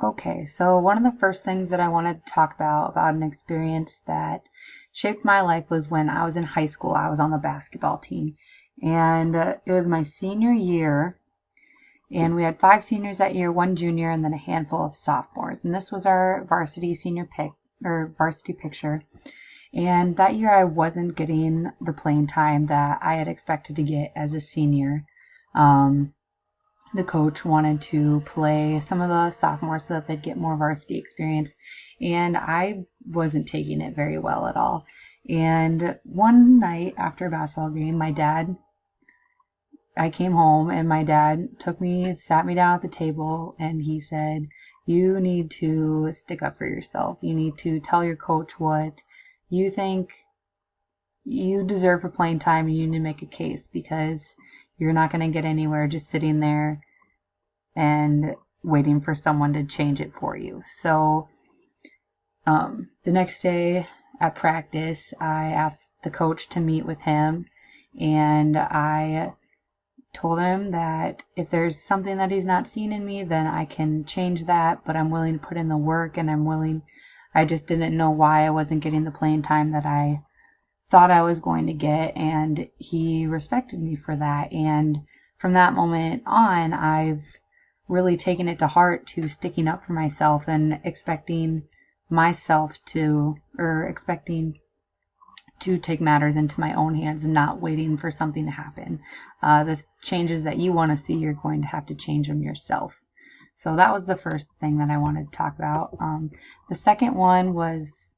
Okay, so one of the first things that I wanted to talk about an experience that shaped my life was when I was in high school. I was on the basketball team, and it was my senior year, and we had 5 seniors that year, 1 junior, and then a handful of sophomores. And this was our varsity senior pick or varsity picture. And that year I wasn't getting the playing time that I had expected to get as a senior. Um, the coach wanted to play some of the sophomores so that they'd get more varsity experience, and I wasn't taking it very well at all. And one night after a basketball game, I came home and my dad sat me down at the table, and he said, "You need to stick up for yourself. You need to tell your coach what you think you deserve for playing time, and you need to make a case because you're not going to get anywhere just sitting there and waiting for someone to change it for you." So the next day at practice, I asked the coach to meet with him, and I told him that if there's something that he's not seen in me, then I can change that, but I'm willing to put in the work, and I just didn't know why I wasn't getting the playing time that I thought I was going to get, and he respected me for that. And from that moment on, I've really taken it to heart to sticking up for myself and expecting to take matters into my own hands and not waiting for something to happen. The changes that you want to see, you're going to have to change them yourself. So that was the first thing that I wanted to talk about. The second one was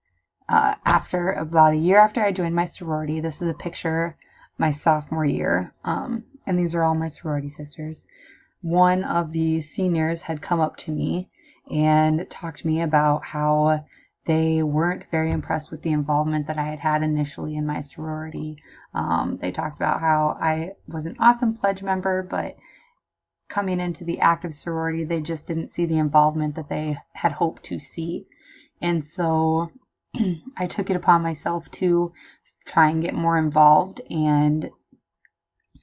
after about a year after I joined my sorority. This is a picture my sophomore year, and these are all my sorority sisters. One of the seniors had come up to me and talked to me about how they weren't very impressed with the involvement that I had had initially in my sorority. They talked about how I was an awesome pledge member, but coming into the active sorority, they just didn't see the involvement that they had hoped to see. And so I took it upon myself to try and get more involved and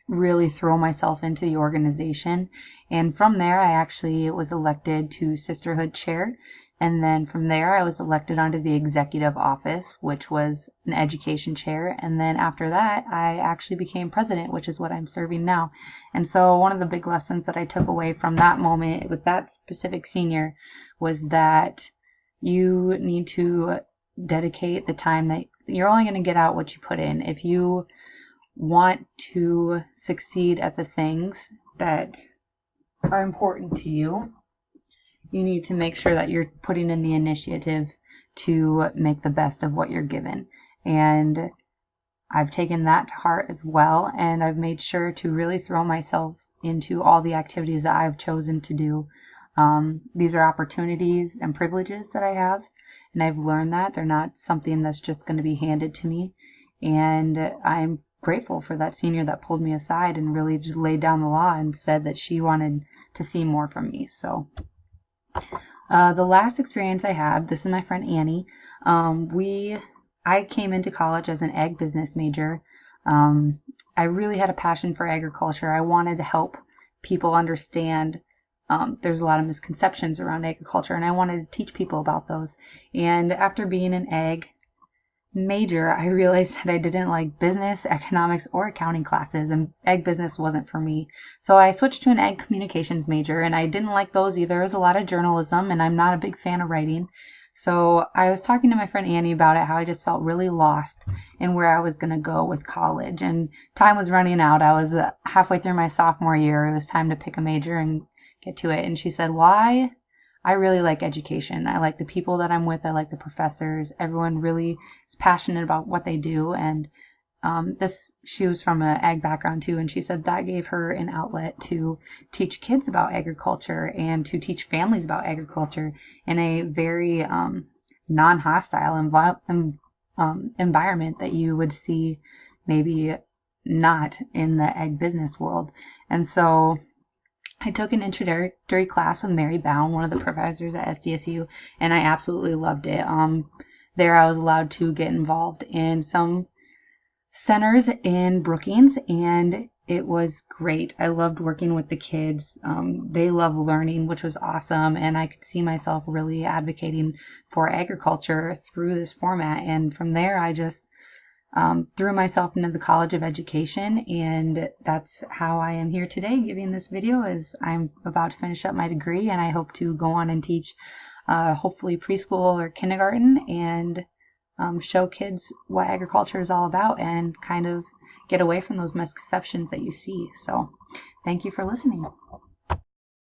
really throw myself into the organization. And from there, I actually was elected to sisterhood chair. And then from there, I was elected onto the executive office, which was an education chair. And then after that, I actually became president, which is what I'm serving now. And so one of the big lessons that I took away from that moment with that specific senior was that you need to dedicate the time that you're only going to get out what you put in. If you want to succeed at the things that are important to you, you need to make sure that you're putting in the initiative to make the best of what you're given. And I've taken that to heart as well, and I've made sure to really throw myself into all the activities that I've chosen to do. These are opportunities and privileges that I have, and I've learned that they're not something that's just going to be handed to me. And I'm grateful for that senior that pulled me aside and really just laid down the law and said that she wanted to see more from me. So the last experience I had, this is my friend Annie. I came into college as an ag business major. I really had a passion for agriculture. I wanted to help people understand there's a lot of misconceptions around agriculture, and I wanted to teach people about those. And after being an ag major, I realized that I didn't like business, economics, or accounting classes, and ag business wasn't for me. So I switched to an ag communications major, and I didn't like those either. There's a lot of journalism, and I'm not a big fan of writing. So I was talking to my friend Annie about it, how I just felt really lost in where I was going to go with college, and time was running out. I was halfway through my sophomore year. It was time to pick a major and get to it. And she said, "Why? I really like education. I like the people that I'm with. I like the professors. Everyone really is passionate about what they do." And she was from an ag background too, and she said that gave her an outlet to teach kids about agriculture and to teach families about agriculture in a very non-hostile environment that you would see maybe not in the ag business world. And so I took an introductory class with Mary Bound, one of the professors at SDSU, and I absolutely loved it. There I was allowed to get involved in some centers in Brookings, and it was great. I loved working with the kids. They love learning, which was awesome. And I could see myself really advocating for agriculture through this format. And from there, I just threw myself into the College of Education. And that's how I am here today giving this video. Is I'm about to finish up my degree, and I hope to go on and teach hopefully preschool or kindergarten, and show kids what agriculture is all about and kind of get away from those misconceptions that you see. So thank you for listening.